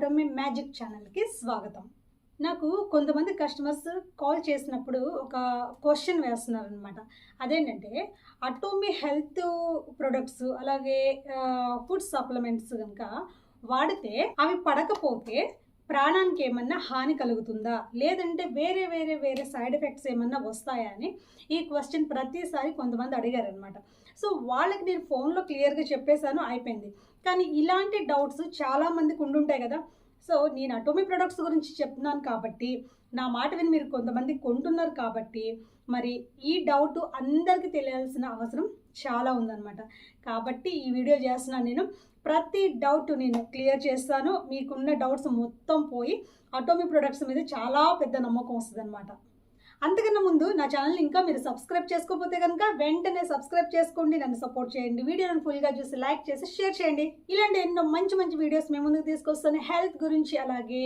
Atomy magic ఛానల్కి స్వాగతం. నాకు కొంతమంది కస్టమర్స్ కాల్ చేసినప్పుడు ఒక క్వశ్చన్ వేస్తున్నారనమాట. అదేంటంటే అటోమీ హెల్త్ ప్రొడక్ట్స్ అలాగే ఫుడ్ సప్లిమెంట్స్ కనుక వాడితే అవి పడకపోతే ప్రాణానికి ఏమన్నా హాని కలుగుతుందా, లేదంటే వేరే వేరే వేరే సైడ్ ఎఫెక్ట్స్ ఏమన్నా వస్తాయా అని ఈ క్వశ్చన్ ప్రతిసారి కొంతమంది అడిగారనమాట. సో వాళ్ళకి నేను ఫోన్లో క్లియర్గా చెప్పేశాను, అయిపోయింది. కానీ ఇలాంటి డౌట్స్ చాలామందికి ఉండుంటాయి కదా. సో నేను అటోమీ ప్రొడక్ట్స్ గురించి చెప్తున్నాను కాబట్టి, నా మాట విని మీరు కొంతమంది కొంటున్నారు కాబట్టి, మరి ఈ డౌట్ అందరికీ తెలియాల్సిన అవసరం చాలా ఉందన్నమాట. కాబట్టి ఈ వీడియో చేస్తున్నాను. నేను ప్రతి డౌట్ నేను క్లియర్ చేస్తాను. మీకున్న డౌట్స్ మొత్తం పోయి అటోమీ ప్రొడక్ట్స్ మీద చాలా పెద్ద నమ్మకం వస్తుంది అనమాట. అంతకన్నా ముందు నా ఛానల్ని ఇంకా మీరు సబ్స్క్రైబ్ చేసుకోకపోతే కనుక వెంటనే సబ్స్క్రైబ్ చేసుకోండి, నన్ను సపోర్ట్ చేయండి. వీడియోని ఫుల్గా చూసి లైక్ చేసి షేర్ చేయండి. ఇలాంటి ఎన్నో మంచి మంచి వీడియోస్ మేము ముందుకు తీసుకొస్తాను. హెల్త్ గురించి అలాగే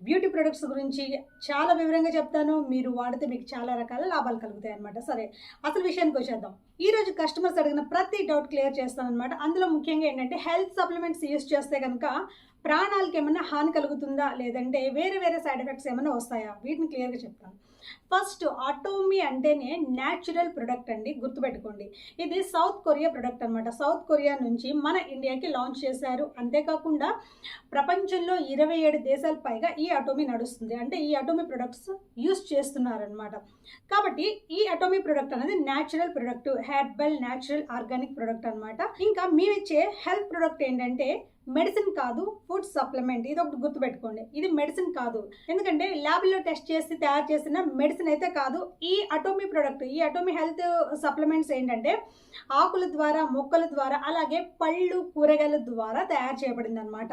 బ్యూటీ ప్రొడక్ట్స్ గురించి చాలా వివరంగా చెప్తాను. మీరు వాడితే మీకు చాలా రకాల లాభాలు కలుగుతాయి అనమాట. సరే, అసలు విషయానికి వచ్చేద్దాం. ఈరోజు కస్టమర్స్ అడిగిన ప్రతి డౌట్ క్లియర్ చేస్తాను అనమాట. అందులో ముఖ్యంగా ఏంటంటే హెల్త్ సప్లిమెంట్స్ యూస్ చేస్తే కనుక ప్రాణాలకి ఏమైనా హాని కలుగుతుందా, లేదంటే వేరే వేరే సైడ్ ఎఫెక్ట్స్ ఏమైనా వస్తాయా, వీటిని క్లియర్గా చెప్తాను. ఫస్ట్, అటోమీ అంటేనే న్యాచురల్ ప్రొడక్ట్ అండి, గుర్తుపెట్టుకోండి. ఇది సౌత్ కొరియా ప్రొడక్ట్ అనమాట. సౌత్ కొరియా నుంచి మన ఇండియాకి లాంచ్ చేశారు. అంతేకాకుండా ప్రపంచంలో 27 దేశాల పైగా ఈ అటోమీ నడుస్తుంది. అంటే ఈ అటోమీ ప్రొడక్ట్స్ యూస్ చేస్తున్నారనమాట. కాబట్టి ఈ అటోమీ ప్రొడక్ట్ అనేది natural product, herbal natural organic product అనమాట. ఇంకా మేమిచ్చే హెల్త్ ప్రొడక్ట్ ఏంటంటే మెడిసిన్ కాదు, ఫుడ్ సప్లిమెంట్. ఇది ఒకటి గుర్తుపెట్టుకోండి, ఇది మెడిసిన్ కాదు. ఎందుకంటే ల్యాబ్లో టెస్ట్ చేసి తయారు చేసిన మెడిసిన్ అయితే కాదు. ఈ అటోమీ ప్రొడక్ట్, ఈ అటోమీ హెల్త్ సప్లిమెంట్స్ ఏంటంటే ఆకుల ద్వారా, మొక్కల ద్వారా, అలాగే పళ్ళు కూరగాయల ద్వారా తయారు చేయబడింది అనమాట.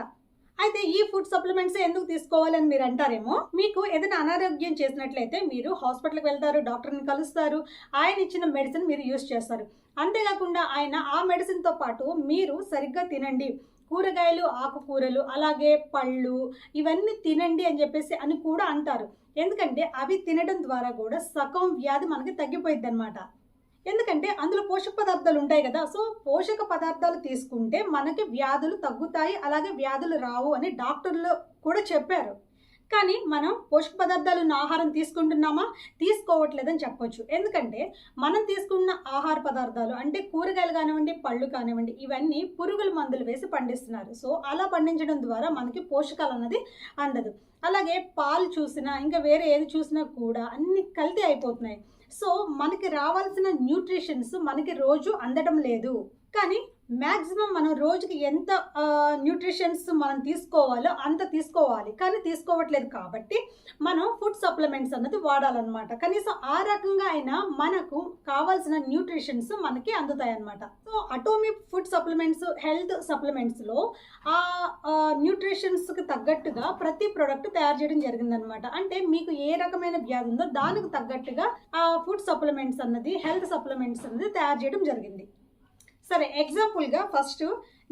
అయితే ఈ ఫుడ్ సప్లిమెంట్స్ ఎందుకు తీసుకోవాలని మీరు అంటారేమో. మీకు ఏదైనా అనారోగ్యం చేసినట్లయితే మీరు హాస్పిటల్కి వెళ్తారు, డాక్టర్ని కలుస్తారు, ఆయన ఇచ్చిన మెడిసిన్ మీరు యూస్ చేస్తారు. అంతేకాకుండా ఆయన ఆ మెడిసిన్తో పాటు మీరు సరిగ్గా తినండి, కూరగాయలు, ఆకుకూరలు, అలాగే పళ్ళు ఇవన్నీ తినండి అని చెప్పేసి అని కూడా అంటారు. ఎందుకంటే అవి తినడం ద్వారా కూడా సగం వ్యాధి మనకి తగ్గిపోయిద్ది అనమాట. ఎందుకంటే అందులో పోషక పదార్థాలు ఉంటాయి కదా. సో పోషక పదార్థాలు తీసుకుంటే మనకి వ్యాధులు తగ్గుతాయి, అలాగే వ్యాధులు రావు అని డాక్టర్లు కూడా చెప్పారు. కానీ మనం పోషక పదార్థాలు ఉన్న ఆహారం తీసుకుంటున్నామా, తీసుకోవట్లేదని చెప్పొచ్చు. ఎందుకంటే మనం తీసుకున్న ఆహార పదార్థాలు అంటే కూరగాయలు కానివ్వండి, పళ్ళు కానివ్వండి, ఇవన్నీ పురుగుల మందులు వేసి పండిస్తున్నారు. సో అలా పండించడం ద్వారా మనకి పోషకాలు అన్నది అందదు. అలాగే పాలు చూసినా, ఇంకా వేరే ఏది చూసినా కూడా అన్ని కల్తీ అయిపోతున్నాయి. సో మనకి రావాల్సిన న్యూట్రిషన్స్ మనకి రోజు అందడం లేదు. కానీ మ్యాక్సిమం మనం రోజుకి ఎంత న్యూట్రిషన్స్ మనం తీసుకోవాలో అంత తీసుకోవాలి, కానీ తీసుకోవట్లేదు. కాబట్టి మనం ఫుడ్ సప్లిమెంట్స్ అన్నది వాడాలన్నమాట. కనీసం ఆ రకంగా అయినా మనకు కావాల్సిన న్యూట్రిషన్స్ మనకి అందుతాయి అన్నమాట. So Atomy food supplements, health సప్లిమెంట్స్లో ఆ న్యూట్రిషన్స్కి తగ్గట్టుగా ప్రతి ప్రోడక్ట్ తయారు చేయడం జరిగిందనమాట. అంటే మీకు ఏ రకమైన వ్యాధి ఉందో దానికి తగ్గట్టుగా ఆ ఫుడ్ సప్లిమెంట్స్ అన్నది, హెల్త్ సప్లిమెంట్స్ అన్నది తయారు చేయడం జరిగింది. సరే, ఎగ్జాంపుల్గా ఫస్ట్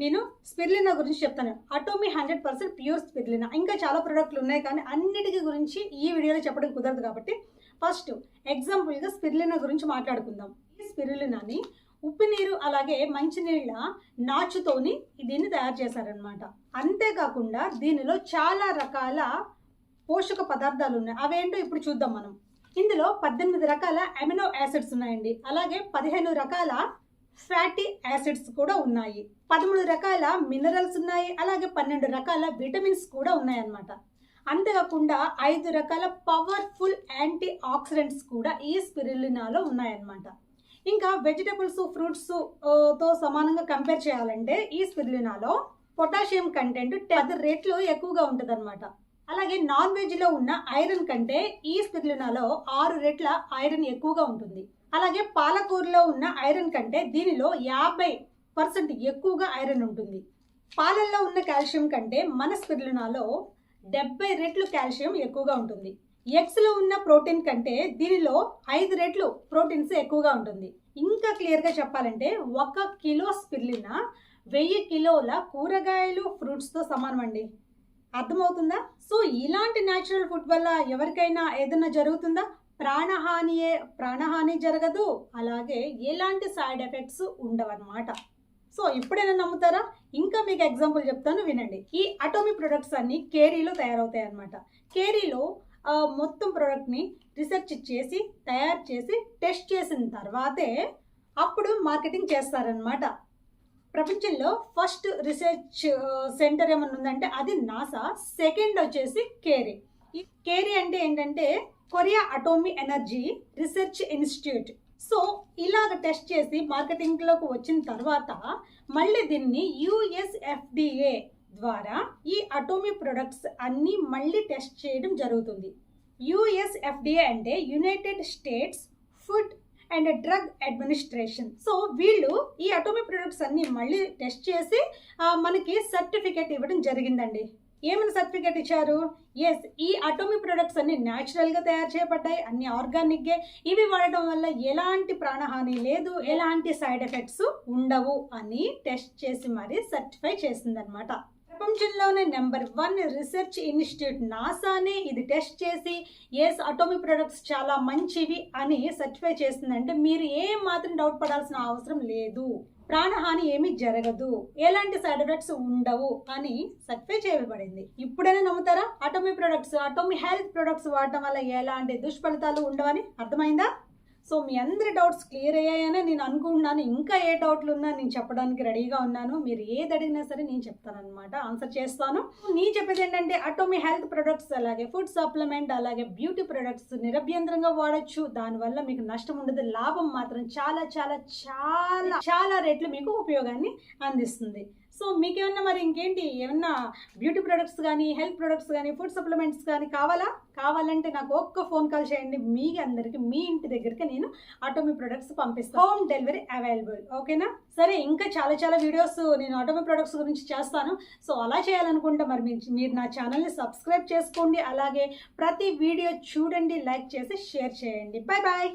నేను స్పిరులినా గురించి చెప్తాను. Atomy 100% pure spirulina. ఇంకా చాలా ప్రోడక్ట్లు ఉన్నాయి, కానీ అన్నిటికీ గురించి ఈ వీడియోలో చెప్పడం కుదరదు. కాబట్టి ఫస్ట్ ఎగ్జాంపుల్గా స్పిరులినా గురించి మాట్లాడుకుందాం. ఈ స్పిరులినాని ఉప్పు నీరు అలాగే మంచినీళ్ళ నాచుతోని దీన్ని తయారు చేశారనమాట. అంతేకాకుండా దీనిలో చాలా రకాల పోషక పదార్థాలు ఉన్నాయి. అవేంటో ఇప్పుడు చూద్దాం మనం. ఇందులో 18 రకాల అమినో యాసిడ్స్ ఉన్నాయండి. అలాగే 15 రకాల ఫ్యాటీ యాసిడ్స్ కూడా ఉన్నాయి. 13 రకాల మినరల్స్ ఉన్నాయి. అలాగే 12 రకాల విటమిన్స్ కూడా ఉన్నాయన్నమాట. అంతేకాకుండా 5 రకాల పవర్ఫుల్ యాంటీ ఆక్సిడెంట్స్ కూడా ఈ స్పిరులినాలో ఉన్నాయన్నమాట. ఇంకా వెజిటబుల్స్, ఫ్రూట్స్ తో సమానంగా కంపేర్ చేయాలంటే ఈ స్పిరులినాలో పొటాషియం కంటెంట్ 10 రెట్లు ఎక్కువగా ఉంటుంది అనమాట. అలాగే నాన్ వెజ్లో ఉన్న ఐరన్ కంటే ఈ స్పిరులినాలో 6 రెట్ల ఐరన్ ఎక్కువగా ఉంటుంది. అలాగే పాలకూరలో ఉన్న ఐరన్ కంటే దీనిలో 50% ఎక్కువగా ఐరన్ ఉంటుంది. పాలల్లో ఉన్న కాల్షియం కంటే మన స్పిరులినాలో 70 రెట్లు కాల్షియం ఎక్కువగా ఉంటుంది. ఎగ్స్లో ఉన్న ప్రోటీన్ కంటే దీనిలో 5 రెట్లు ప్రోటీన్స్ ఎక్కువగా ఉంటుంది. ఇంకా క్లియర్గా చెప్పాలంటే 1 కిలో స్పిరులినా 1000 కిలోల కూరగాయలు, ఫ్రూట్స్తో సమానం అండి. అర్థమవుతుందా? సో ఇలాంటి న్యాచురల్ ఫుడ్ వల్ల ఎవరికైనా ఏదైనా జరుగుతుందా? ప్రాణహాని జరగదు, అలాగే ఎలాంటి సైడ్ ఎఫెక్ట్స్ ఉండవన్నమాట. సో ఇప్పుడైనా నమ్ముతారా? ఇంకా మీకు ఎగ్జాంపుల్ చెప్తాను వినండి. ఈ అటోమిక్ ప్రొడక్ట్స్ అన్నీ కేరీలో తయారవుతాయి అన్నమాట. కేరీలో మొత్తం ప్రోడక్ట్ని రీసెర్చ్ చేసి తయారు చేసి టెస్ట్ చేసిన తర్వాతే అప్పుడు మార్కెటింగ్ చేస్తారనమాట. ప్రపంచంలో ఫస్ట్ రీసెర్చ్ సెంటర్ ఏమన్నా ఉందంటే అది నాసా, సెకండ్ వచ్చేసి కేరీ. ఈ కేరీ అంటే ఏంటంటే Korea atomic energy research institute. So ఇలాగ టెస్ట్ చేసి మార్కెటింగ్లోకి వచ్చిన తర్వాత మళ్ళీ దీన్ని యుఎస్ఎఫ్డిఏ ద్వారా ఈ అటోమిక్ ప్రొడక్ట్స్ అన్నీ మళ్ళీ టెస్ట్ చేయడం జరుగుతుంది. యుఎస్ఎఫ్డిఏ అంటే United states food and drug administration. So వీళ్ళు ఈ అటోమిక్ ప్రొడక్ట్స్ అన్నీ మళ్ళీ టెస్ట్ చేసి మనకి సర్టిఫికేట్ ఇవ్వడం జరిగిందండి. ఏమైనా సర్టిఫికేట్ ఇచ్చారు? ఎస్, ఈ అటోమిక్ ప్రొడక్ట్స్ అన్ని న్యాచురల్గా తయారు చేయబడ్డాయి, అన్ని ఆర్గానిక్గా, ఇవి వాడటం వల్ల ఎలాంటి ప్రాణహాని లేదు, ఎలాంటి సైడ్ ఎఫెక్ట్స్ ఉండవు అని టెస్ట్ చేసి మరీ సర్టిఫై చేసిందనమాట. ప్రపంచంలోనే నెంబర్ 1 రీసెర్చ్ ఇన్స్టిట్యూట్ నాసానే ఇది టెస్ట్ చేసి ఎస్ అటోమిక్ ప్రొడక్ట్స్ చాలా మంచివి అని సర్టిఫై చేస్తుందంటే మీరు ఏం మాత్రం డౌట్ పడాల్సిన అవసరం లేదు. ప్రాణహాని ఏమీ జరగదు, ఎలాంటి సైడ్ ఎఫెక్ట్స్ ఉండవు అని సర్టిఫై చేయబడింది. ఇప్పుడైనా నమ్ముతారా? Atomic products, atomic health products వాడటం వల్ల ఎలాంటి దుష్ఫలితాలు ఉండవని అర్థమైందా? సో మీ అందరి డౌట్స్ క్లియర్ అయ్యాయని నేను అనుకుంటున్నాను. ఇంకా ఏ డౌట్లు ఉన్నా నేను చెప్పడానికి రెడీగా ఉన్నాను. మీరు ఏది అడిగినా సరే నేను చెప్తానన్నమాట, ఆన్సర్ చేస్తాను. నేను చెప్పేది ఏంటంటే అటోమిక్ హెల్త్ ప్రొడక్ట్స్ అలాగే ఫుడ్ సప్లిమెంట్ అలాగే బ్యూటీ ప్రొడక్ట్స్ నిరభ్యంతరంగా వాడచ్చు. దానివల్ల మీకు నష్టం ఉండదు, లాభం మాత్రం చాలా చాలా చాలా చాలా రేట్లు మీకు ఉపయోగాన్ని అందిస్తుంది. సో మీకేమన్నా మరి ఇంకేంటి ఏమన్నా బ్యూటీ ప్రొడక్ట్స్ కానీ హెల్త్ ప్రొడక్ట్స్ కానీ ఫుడ్ సప్లిమెంట్స్ కానీ కావాలంటే నాకు ఒక్క ఫోన్ కాల్ చేయండి. మీ అందరికి మీ ఇంటి దగ్గరికి నేను అటోమిక్ ప్రొడక్ట్స్ పంపిస్తాను. హోమ్ డెలివరీ అవైలబుల్, ఓకేనా? సరే, ఇంకా చాలా చాలా వీడియోస్ నేను అటోమిక్ ప్రొడక్ట్స్ గురించి చేస్తాను. సో అలా చేయాలనుకుంటే మరి మీరు నా ఛానల్ని సబ్స్క్రైబ్ చేసుకోండి. అలాగే ప్రతి వీడియో చూడండి, లైక్ చేసి షేర్ చేయండి. Bye bye.